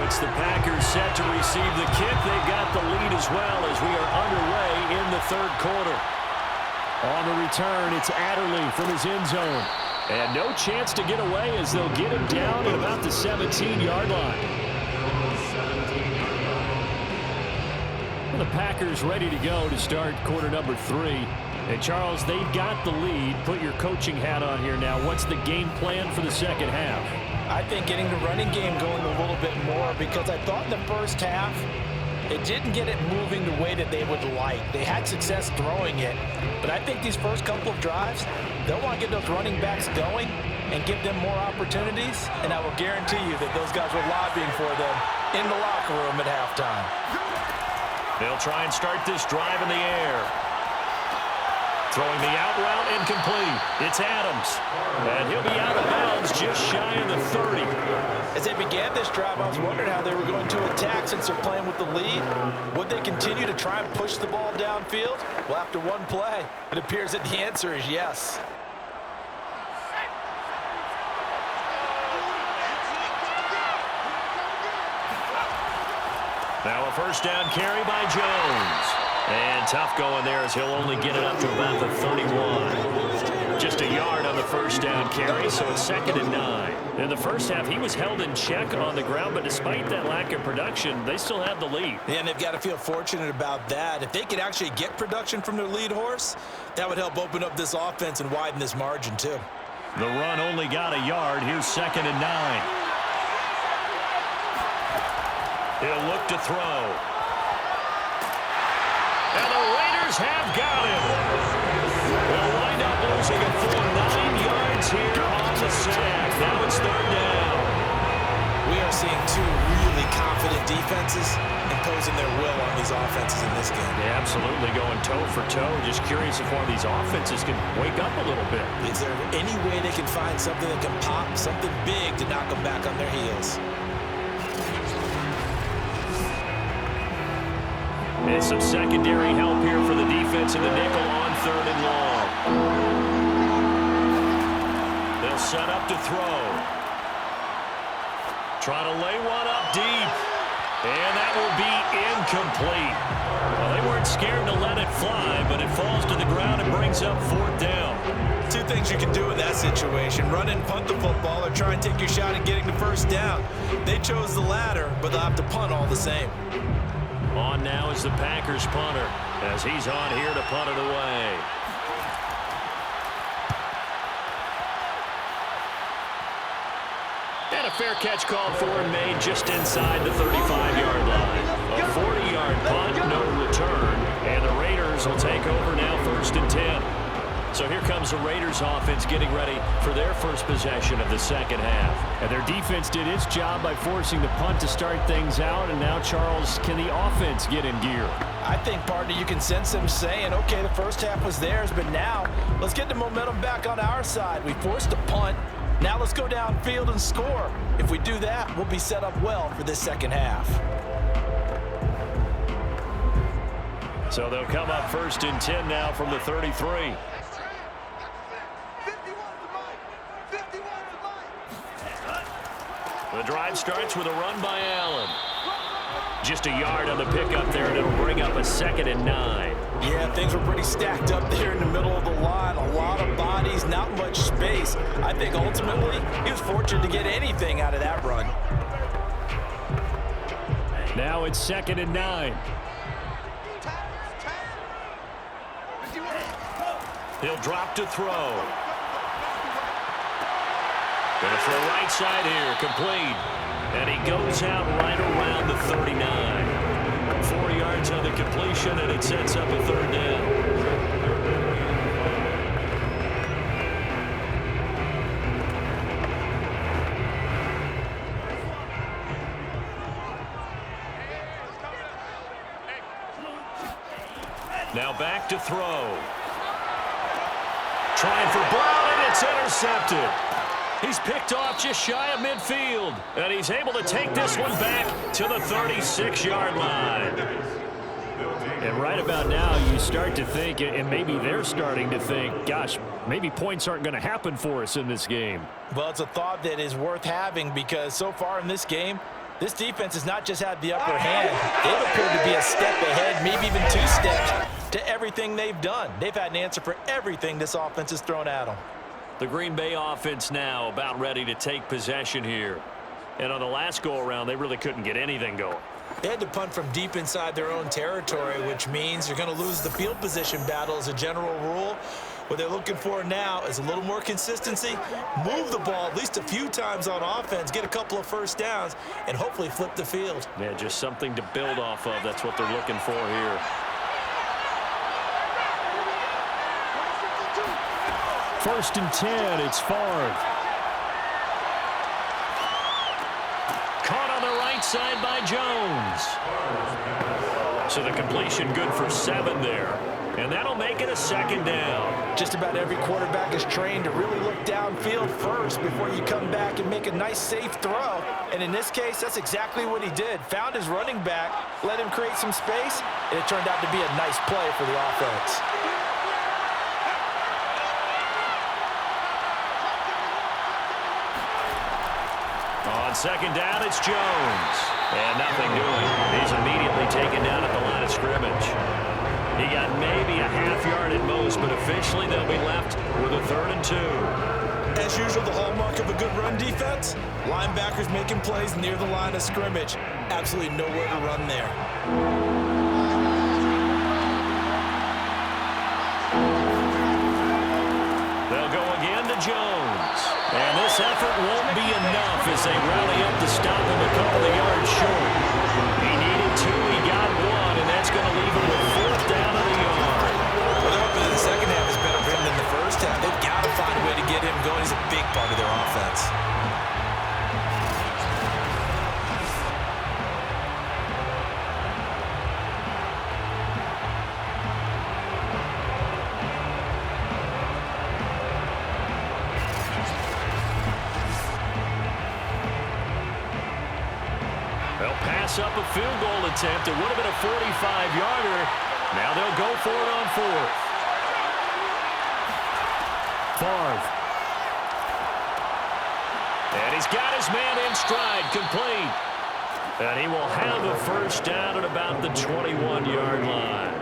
it's the Packers set to receive the kick. They've got the lead as well as we are underway in the third quarter. On the return, it's Adderley from his end zone. And no chance to get away as they'll get him down at about the 17-yard line. Well, the Packers ready to go to start quarter number 3. And, Charles, they've got the lead. Put your coaching hat on here now. What's the game plan for the second half? I think getting the running game going a little bit more, because I thought in the first half it didn't get it moving the way that they would like. They had success throwing it, but I think these first couple of drives, they'll want to get those running backs going and give them more opportunities, and I will guarantee you that those guys were lobbying for them in the locker room at halftime. They'll try and start this drive in the air. Throwing the out route incomplete. It's Adams. And he'll be out of bounds just shy of the 30. As they began this drive, I was wondering how they were going to attack since they're playing with the lead. Would they continue to try and push the ball downfield? Well, after one play, it appears that the answer is yes. Now a first down carry by Jones. And tough going there as he'll only get it up to about the 31. Just a yard on the first down carry, so it's 2nd and 9. In the first half, he was held in check on the ground, but despite that lack of production, they still have the lead. And they've got to feel fortunate about that. If they could actually get production from their lead horse, that would help open up this offense and widen this margin too. The run only got a yard. Here's 2nd and 9. He'll look to throw. And the Raiders have got him. They'll wind up losing a full 9 yards here on the sack. Now it's 3rd down. We are seeing two really confident defenses imposing their will on these offenses in this game. Yeah, absolutely, going toe for toe. Just curious if one of these offenses can wake up a little bit. Is there any way they can find something that can pop, something big to knock them back on their heels? And some secondary help here for the defense in the nickel on 3rd and long. They'll set up to throw. Try to lay one up deep. And that will be incomplete. Well, they weren't scared to let it fly, but it falls to the ground and brings up 4th down. Two things you can do in that situation: run and punt the football, or try and take your shot at getting the first down. They chose the latter, but they'll have to punt all the same. On now is the Packers punter as he's on here to punt it away. And a fair catch called for and made just inside the 35-yard line. A 40-yard punt, no return, and the Raiders will take over now 1st and 10. So here comes the Raiders offense getting ready for their first possession of the second half. And their defense did its job by forcing the punt to start things out. And now, Charles, can the offense get in gear? I think, partner, you can sense them saying, okay, the first half was theirs, but now let's get the momentum back on our side. We forced a punt. Now let's go downfield and score. If we do that, we'll be set up well for this second half. So they'll come up 1st and 10 now from the 33. The drive starts with a run by Allen. Just a yard on the pickup there, and it'll bring up a 2nd and 9. Yeah, things were pretty stacked up there in the middle of the line. A lot of bodies, not much space. I think ultimately he was fortunate to get anything out of that run. Now it's 2nd and 9. He'll drop to throw. Going to throw right side here, complete. And he goes out right around the 39. 4 yards on the completion, and it sets up a 3rd down. Now back to throw. Trying for Brown, and it's intercepted. He's picked off just shy of midfield, and he's able to take this one back to the 36-yard line. And right about now, you start to think, and maybe they're starting to think, gosh, maybe points aren't going to happen for us in this game. Well, it's a thought that is worth having, because so far in this game, This defense has not just had the upper hand. They've appeared to be a step ahead, maybe even 2 steps to everything they've done. They've had an answer for everything this offense has thrown at them. The Green Bay offense now about ready to take possession here. And on the last go-around, they really couldn't get anything going. They had to punt from deep inside their own territory, which means you're going to lose the field position battle as a general rule. What they're looking for now is a little more consistency, move the ball at least a few times on offense, get a couple of first downs, and hopefully flip the field. Yeah, just something to build off of. That's what they're looking for here. First and 10, it's Favre. Caught on the right side by Jones. So the completion good for 7 there. And that'll make it a second down. Just about every quarterback is trained to really look downfield first before you come back and make a nice, safe throw. And in this case, that's exactly what he did. Found his running back, let him create some space, and it turned out to be a nice play for the offense. On second down, it's Jones. And nothing doing. He's immediately taken down at the line of scrimmage. He got maybe a half yard at most, but officially they'll be left with a 3rd and 2. As usual, the hallmark of a good run defense, linebackers making plays near the line of scrimmage. Absolutely nowhere to run there. They'll go again to Jones. And this effort won't be enough as they rally up to stop him a couple of yards short. He needed 2, he got 1, and that's going to leave him with 4th down of the yard. Well, they're hoping that the second half is better for him than the first half. They've got to find a way to get him going. He's a big part of their offense. They'll pass up a field goal attempt. It would have been a 45-yarder. Now they'll go for it on 4th. Favre. And he's got his man in stride, complete. And he will have a first down at about the 21-yard line.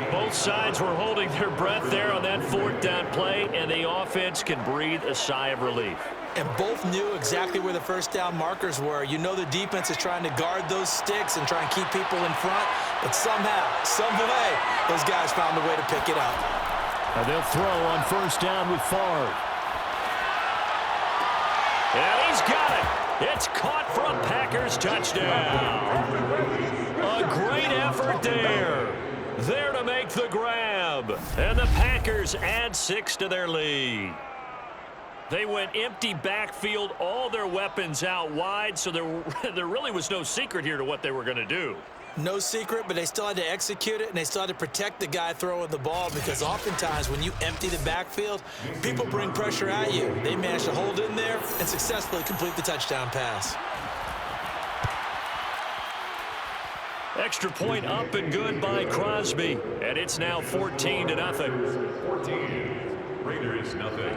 Both sides were holding their breath there on that 4th down play, and the offense can breathe a sigh of relief. And both knew exactly where the first down markers were. You know the defense is trying to guard those sticks and try and keep people in front, but somehow, some way, those guys found a way to pick it up. And they'll throw on first down with Favre. And he's got it. It's caught for a Packers touchdown. A great effort there. There to make the grab. And the Packers add 6 to their lead. They went empty backfield, all their weapons out wide, so there really was no secret here to what they were going to do. No secret, but they still had to execute it, and they still had to protect the guy throwing the ball because oftentimes when you empty the backfield, people bring pressure at you. They managed to hold in there and successfully complete the touchdown pass. Extra point up and good by Crosby, and it's now 14-0. 14, Raiders nothing.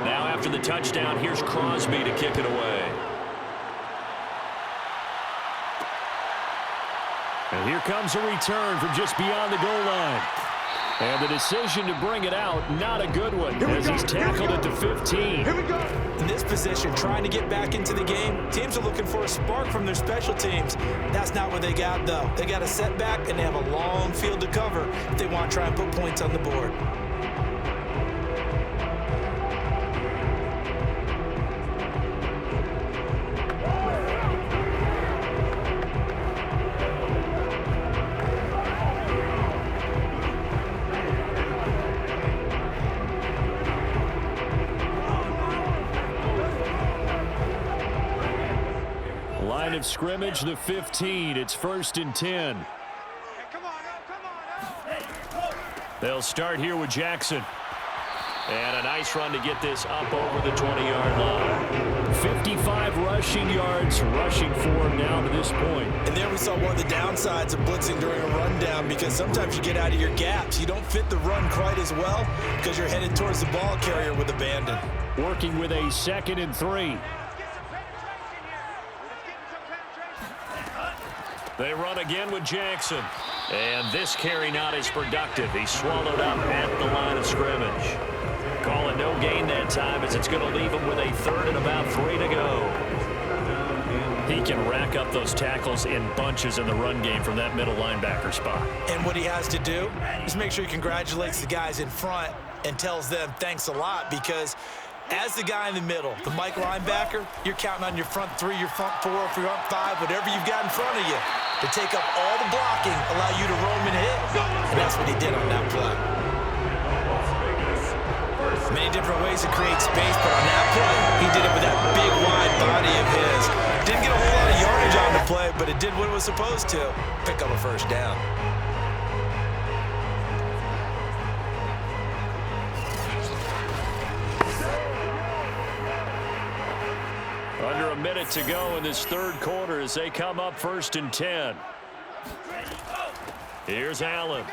Now after the touchdown, here's Crosby to kick it away. And here comes a return from just beyond the goal line. And the decision to bring it out, not a good one, as he's tackled at the 15. In this position, trying to get back into the game, teams are looking for a spark from their special teams. That's not what they got, though. They got a setback, and they have a long field to cover if they want to try and put points on the board. Line of scrimmage, the 15. It's 1st and 10. They'll start here with Jackson. And a nice run to get this up over the 20-yard line. 55 rushing yards, rushing for him now to this point. And there we saw one of the downsides of blitzing during a rundown, because sometimes you get out of your gaps. You don't fit the run quite as well because you're headed towards the ball carrier with abandon. Working with a 2nd and 3. They run again with Jackson. And this carry not as productive. He's swallowed up at the line of scrimmage. Call it no gain that time, as it's going to leave him with a 3rd and about 3 to go. He can rack up those tackles in bunches in the run game from that middle linebacker spot. And what he has to do is make sure he congratulates the guys in front and tells them thanks a lot, because as the guy in the middle, the Mike linebacker, you're counting on your front 3, your front 4, your front 5, whatever you've got in front of you to take up all the blocking, allow you to roam and hit. And that's what he did on that play. Many different ways to create space, but on that play, he did it with that big, wide body of his. Didn't get a whole lot of yardage on the play, but it did what it was supposed to. Pick up a 1st down. Under a minute to go in this 3rd quarter as they come up 1st and 10. Here's Allen.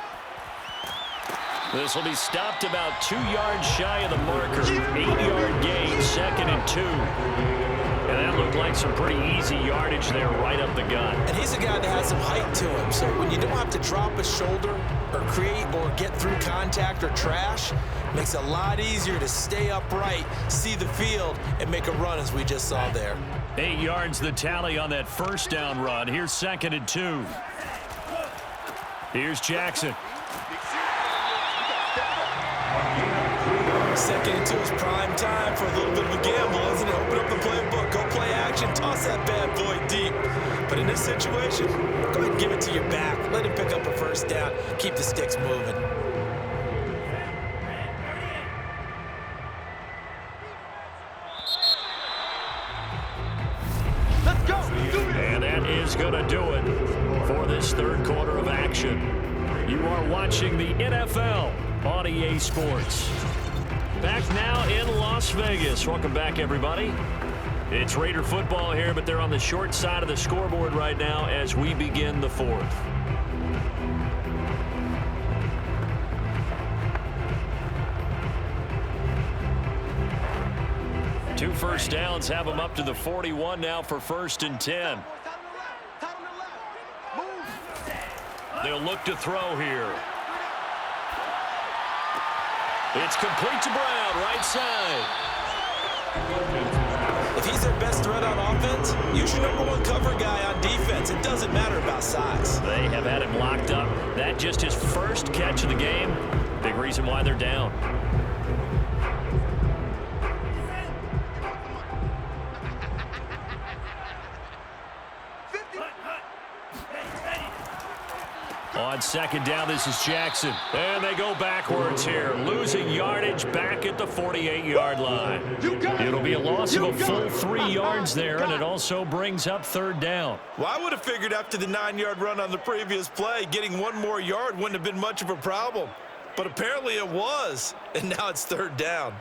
This will be stopped about 2 yards shy of the marker. 8-yard gain, 2nd and 2. And that looked like some pretty easy yardage there right up the gut. And he's a guy that has some height to him, so when you don't have to drop a shoulder or create or get through contact or trash, it makes it a lot easier to stay upright, see the field, and make a run as we just saw there. 8 yards the tally on that 1st down run. Here's 2nd and 2. Here's Jackson. 2nd and 2 is prime time for a little bit of a gamble, isn't it? Open up the playbook, go play action, toss that bad boy deep. But in this situation, go ahead and give it to your back. Let him pick up a 1st down. Keep the sticks moving. Let's go. And that is going to do it for this 3rd quarter of action. You are watching the NFL on EA Sports. Back now in Las Vegas. Welcome back, everybody. It's Raider football here, but they're on the short side of the scoreboard right now as we begin the 4th. Two 1st downs have them up to the 41 now for 1st and 10. They'll look to throw here. It's complete to Brown, right side. If he's their best threat on offense, use your #1 cover guy on defense. It doesn't matter about size. They have had him locked up. That just his 1st catch of the game. Big reason why they're down. On 2nd down, this is Jackson. And they go backwards here. Losing yardage back at the 48-yard line. It'll be a loss of a full 3 yards there, and it also brings up 3rd down. Well, I would have figured after the 9-yard run on the previous play, getting 1 more yard wouldn't have been much of a problem. But apparently it was, and now it's 3rd down.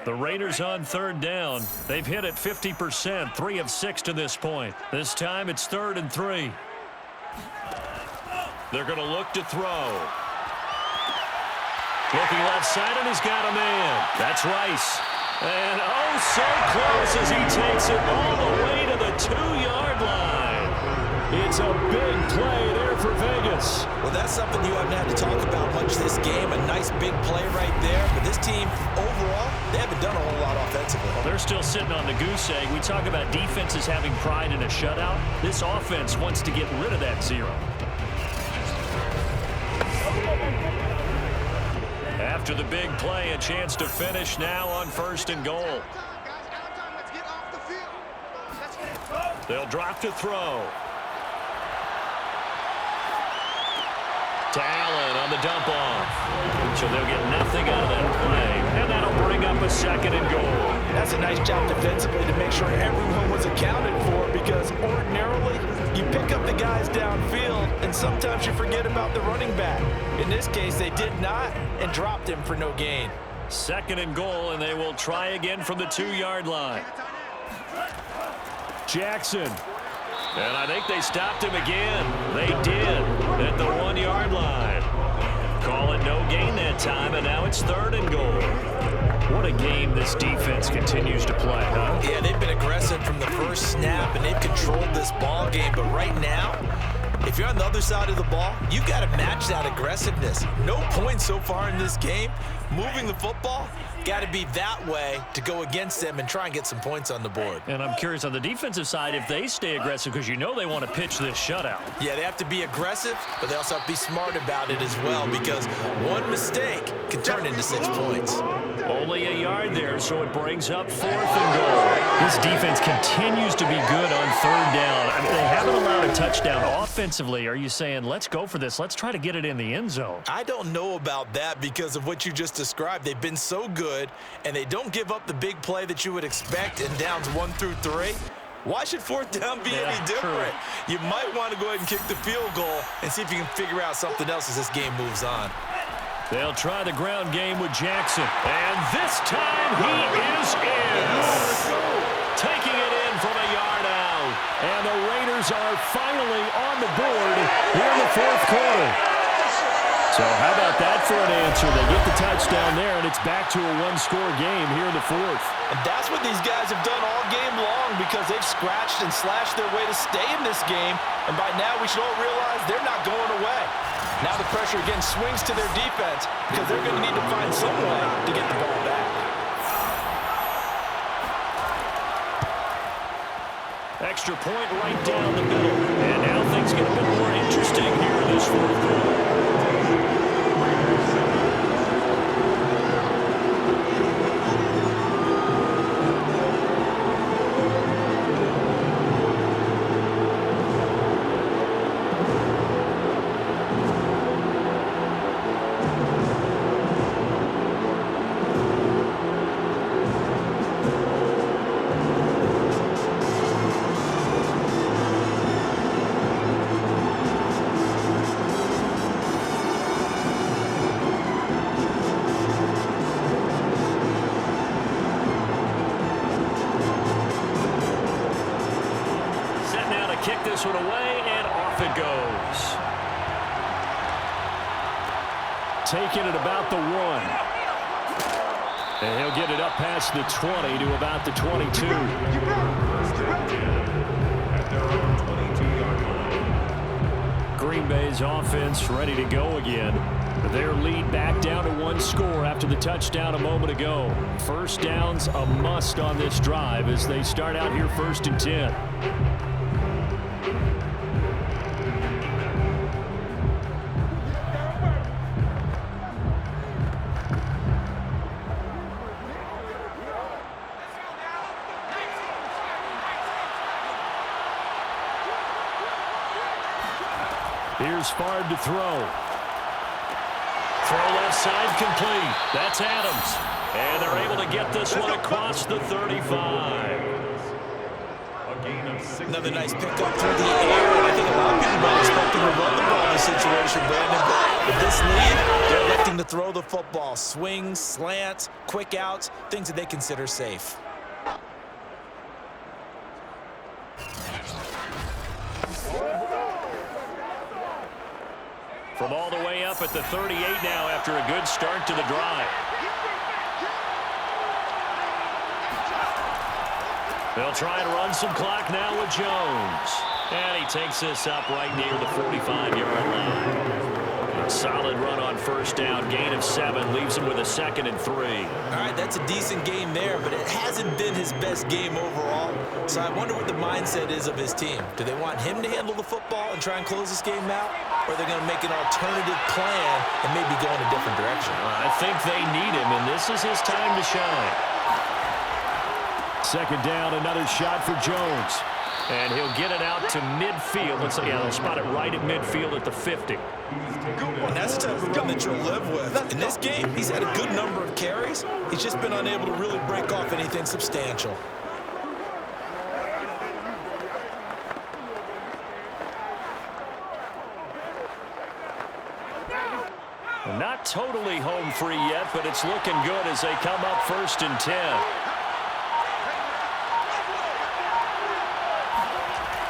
The Raiders on 3rd down. They've hit it 50%, 3 of 6 to this point. This time it's 3rd and 3. They're going to look to throw. Looking left side, and he's got a man. That's Rice. And oh, so close as he takes it all the way to the 2-yard line. It's a big play there for Vegas. Well, that's something you haven't had to talk about much this game. A nice big play right there. But this team, overall, they haven't done a whole lot offensively. Well, they're still sitting on the goose egg. We talk about defenses having pride in a shutout. This offense wants to get rid of that 0. After the big play, a chance to finish now on 1st and goal. They'll drop to throw. To Allen on the dump off. So they'll get nothing out of that play. And that'll bring up a 2nd and goal. That's a nice job defensively to make sure everyone was accounted for, because ordinarily you pick up the guys downfield and sometimes you forget about the running back. In this case, they did not and dropped him for no gain. 2nd and goal, and they will try again from the 2-yard line. Jackson. And I think they stopped him again. They did at the 1-yard line. Call it no gain that time, and now it's 3rd and goal. What a game this defense continues to play, huh? Yeah, they've been aggressive from the first snap, and they've controlled this ball game. But right now, if you're on the other side of the ball, you've got to match that aggressiveness. No points so far in this game. Moving the football, got to be that way to go against them and try and get some points on the board. And I'm curious on the defensive side if they stay aggressive, because you know they want to pitch this shutout. Yeah, they have to be aggressive, but they also have to be smart about it as well, because one mistake can turn into 6 points. Only a yard there, so it brings up 4th and goal. This defense continues to be good on 3rd down. I mean, they haven't allowed a touchdown. Offensively, are you saying, let's go for this, let's try to get it in the end zone? I don't know about that because of what you just described. They've been so good, and they don't give up the big play that you would expect in downs 1 through 3. Why should 4th down be any different? True. You might want to go ahead and kick the field goal and see if you can figure out something else as this game moves on. They'll try the ground game with Jackson. And this time he is in. Taking it in from a yard out. And the Raiders are finally on the board here in the 4th quarter. So how about that for an answer? They get the touchdown there, and it's back to a 1-score game here in the 4th. And that's what these guys have done all game long, because they've scratched and slashed their way to stay in this game. And by now we should all realize they're not going away. Now the pressure again swings to their defense, because they're going to need to find some way to get the ball back. Extra point right down the middle. And now things get a bit more interesting here in this 4th quarter. Kick this one away, and off it goes. Taking it about the 1. And he'll get it up past the 20 to about the 22. Green Bay's offense ready to go again. Their lead back down to 1 score after the touchdown a moment ago. 1st down's a must on this drive as they start out here 1st and 10. Here's Favre to throw. Throw left side complete. That's Adams. And they're able to get this one across the 35. Another nice pickup through the air. And I think a lot of people might expect them to run the ball in this situation, Brandon. But with this lead, they're electing to throw the football. Swings, slants, quick outs, things that they consider safe. From all the way up at the 38 now after a good start to the drive. They'll try and run some clock now with Jones. And he takes this up right near the 45-yard line. A solid run on 1st down. Gain of 7 leaves him with a 2nd and 3. All right, that's a decent game there, but it hasn't been his best game overall. So I wonder what the mindset is of his team. Do they want him to handle the football and try and close this game out? Or are they going to make an alternative plan and maybe go in a different direction? I think they need him, and this is his time to shine. 2nd down, another shot for Jones. And he'll get it out to midfield. Let's say, yeah, they'll spot it right at midfield at the 50. And that's the type of run that you'll live with. In this game, he's had a good number of carries. He's just been unable to really break off anything substantial. Not totally home free yet, but it's looking good as they come up 1st and 10.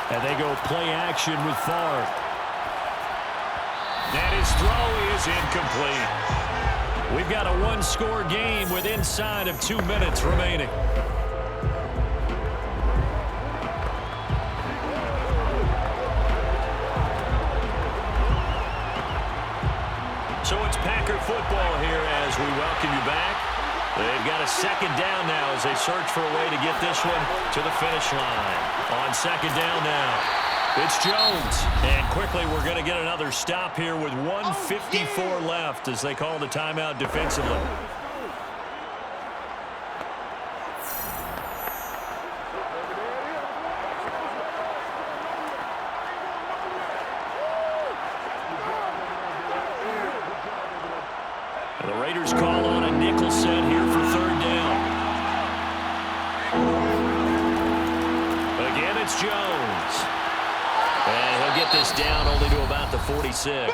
And they go play action with Favre. And his throw is incomplete. We've got a one-score game with inside of 2 minutes remaining. So it's Packer football here as we welcome you back. They've got a 2nd down now as they search for a way to get this one to the finish line. On 2nd down now, it's Jones. And quickly we're going to get another stop here with 1:54 left as they call the timeout defensively. The Raiders call on a nickel set here for 3rd down. Again, it's Jones. And he'll get this down only to about the 46.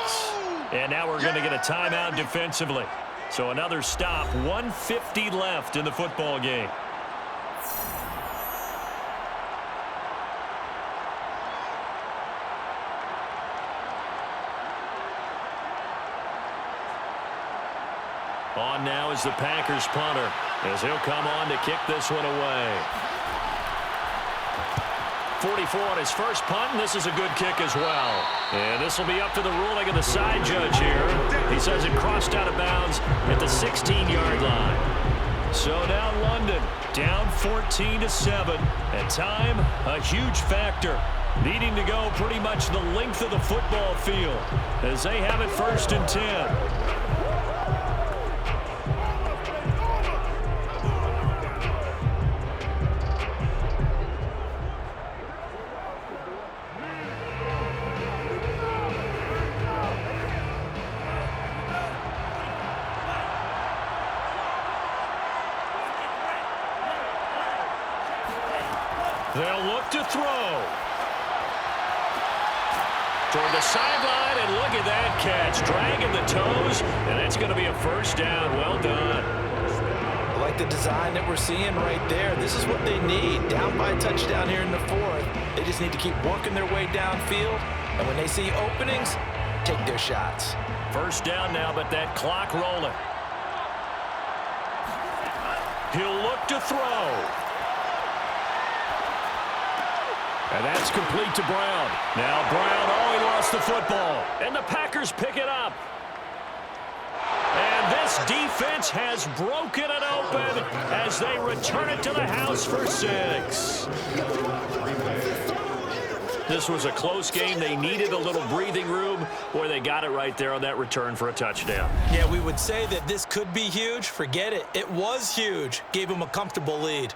And now we're going to get a timeout defensively. So another stop, 1:50 left in the football game. On now is the Packers punter as he'll come on to kick this one away. 44 on his first punt, and this is a good kick as well. And this will be up to the ruling of the side judge here. He says it crossed out of bounds at the 16-yard line. So now London down 14-7. At time, a huge factor. Needing to go pretty much the length of the football field as they have it 1st and 10. They'll look to throw. Toward the sideline, and look at that catch. Dragging the toes, and that's going to be a 1st down. Well done. I like the design that we're seeing right there. This is what they need. Down by a touchdown here in the 4th. They just need to keep working their way downfield. And when they see openings, take their shots. 1st down now, but that clock rolling. He'll look to throw. And that's complete to Brown. Now Brown, he lost the football. And the Packers pick it up. And this defense has broken it open as they return it to the house for 6. This was a close game. They needed a little breathing room. Boy, they got it right there on that return for a touchdown. Yeah, we would say that this could be huge. Forget it. It was huge. Gave them a comfortable lead.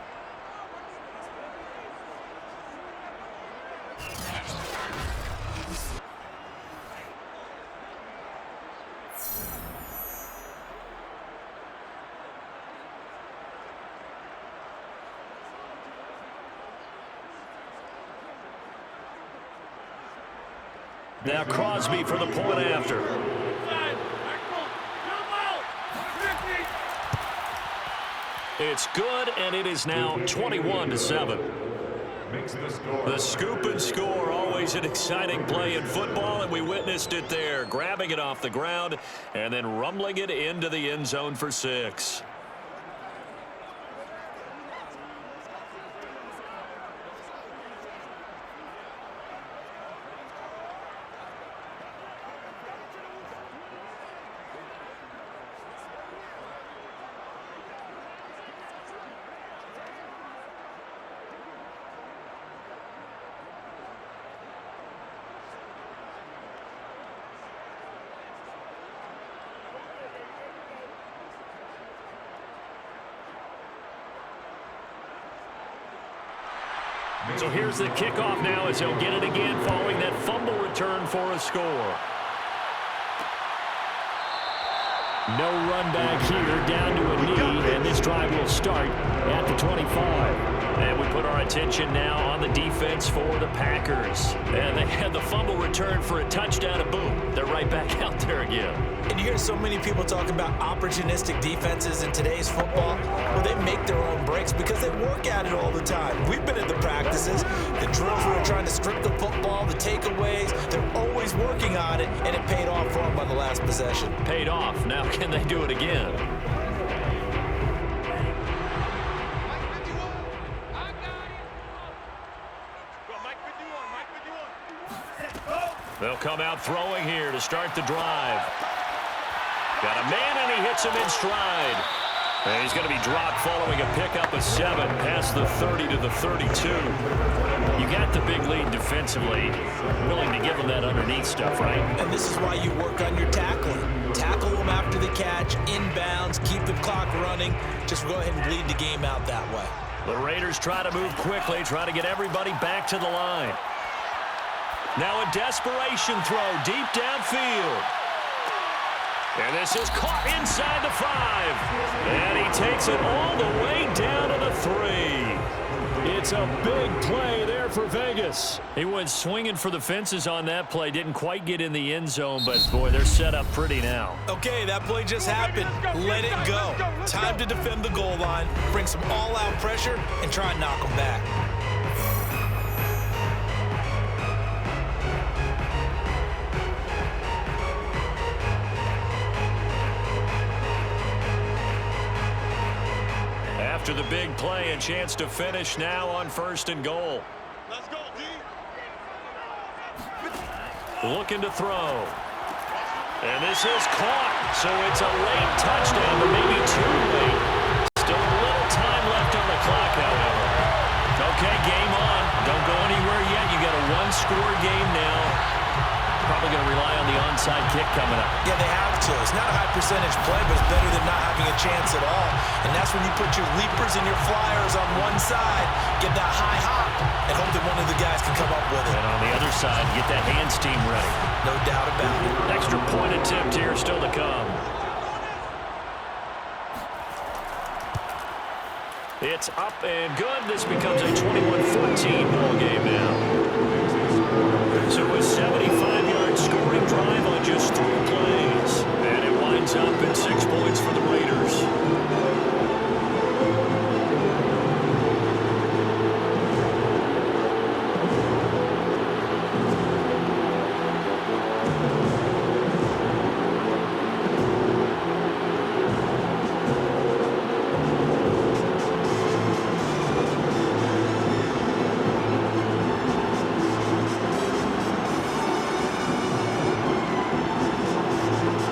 Now Crosby for the point after. It's good, and it is now 21-7. The scoop and score, always an exciting play in football, and we witnessed it there, grabbing it off the ground and then rumbling it into the end zone for 6. So here's the kickoff now as he'll get it again following that fumble return for a score. No run back here, down to a knee, and this drive will start at the 25. And we put our attention now on the defense for the Packers. And they had the fumble return for a touchdown, and boom, they're right back out there again. And you hear so many people talk about opportunistic defenses in today's football. Well, they make their own breaks because they work at it all the time. We've been at the practices, the drills where they're trying to strip the football, the takeaways. They're always working on it, and it paid off for them on the last possession. Paid off. Now can they do it again? They'll come out throwing here to start the drive. Got a man, and he hits him in stride. And he's going to be dropped following a pickup of 7 past the 30 to the 32. You got the big lead defensively. Willing to give him that underneath stuff, right? And this is why you work on your tackling. Tackle them after the catch, inbounds, keep the clock running. Just go ahead and bleed the game out that way. The Raiders try to move quickly, try to get everybody back to the line. Now a desperation throw deep downfield. And this is caught inside the 5. And he takes it all the way down to the 3. It's a big play there for Vegas. He went swinging for the fences on that play. Didn't quite get in the end zone, but, boy, they're set up pretty now. Okay, that play just happened. Let it go. Time to defend the goal line, bring some all-out pressure, and try and knock them back. After the big play, a chance to finish now on 1st and goal. Let's go, D. Looking to throw. And this is caught. So it's a late touchdown, but maybe too late. Still a little time left on the clock, however. Okay, game on. Don't go anywhere yet. You got a one-score game now. Probably going to rely on the onside kick coming up. Yeah, they have to. It's not a high percentage play, but it's better than not having a chance at all. And that's when you put your leapers and your flyers on one side, get that high hop, and hope that one of the guys can come up with it. And on the other side, get that hands team ready. No doubt about it. Extra point attempt here still to come. It's up and good. This becomes a 21-14 ball game now. So a 75-yard scoring drive on just 3 plays. And it winds up at 6 points for the Raiders.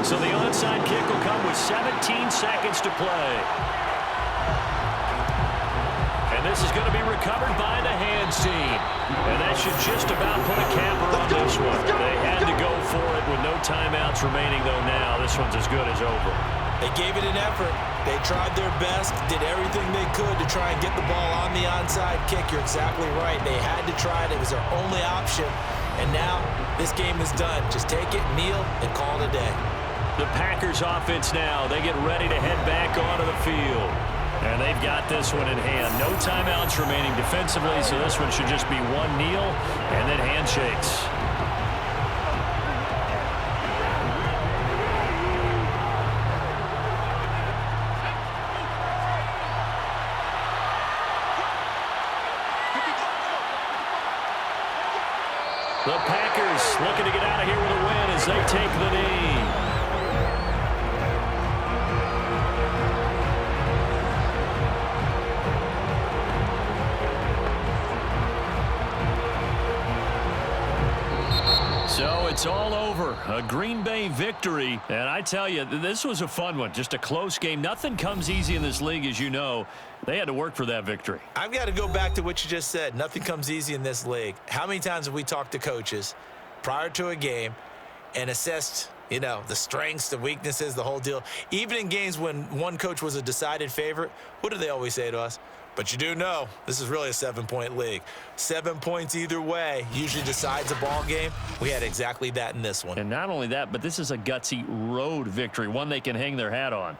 So the onside kick will come with 17 seconds to play. And this is going to be recovered by the hands team. And that should just about put a capper on this one. They had to go for it with no timeouts remaining, though now. This one's as good as over. They gave it an effort. They tried their best, did everything they could to try and get the ball on the onside kick. You're exactly right. They had to try it. It was their only option. And now this game is done. Just take it, kneel, and call it a day. The Packers offense now, they get ready to head back onto the field. And they've got this one in hand. No timeouts remaining defensively, so this one should just be one kneel and then handshakes. The Packers looking to get out of here with a win as they take the knee. So it's all over. A Green Bay victory. And I tell you, this was a fun one. Just a close game. Nothing comes easy in this league, as you know. They had to work for that victory. I've got to go back to what you just said. Nothing comes easy in this league. How many times have we talked to coaches prior to a game and assessed, you know, the strengths, the weaknesses, the whole deal? Even in games when one coach was a decided favorite, what do they always say to us? But you do know this is really a 7-point league. 7 points either way usually decides a ball game. We had exactly that in this one. And not only that, but this is a gutsy road victory, one they can hang their hat on.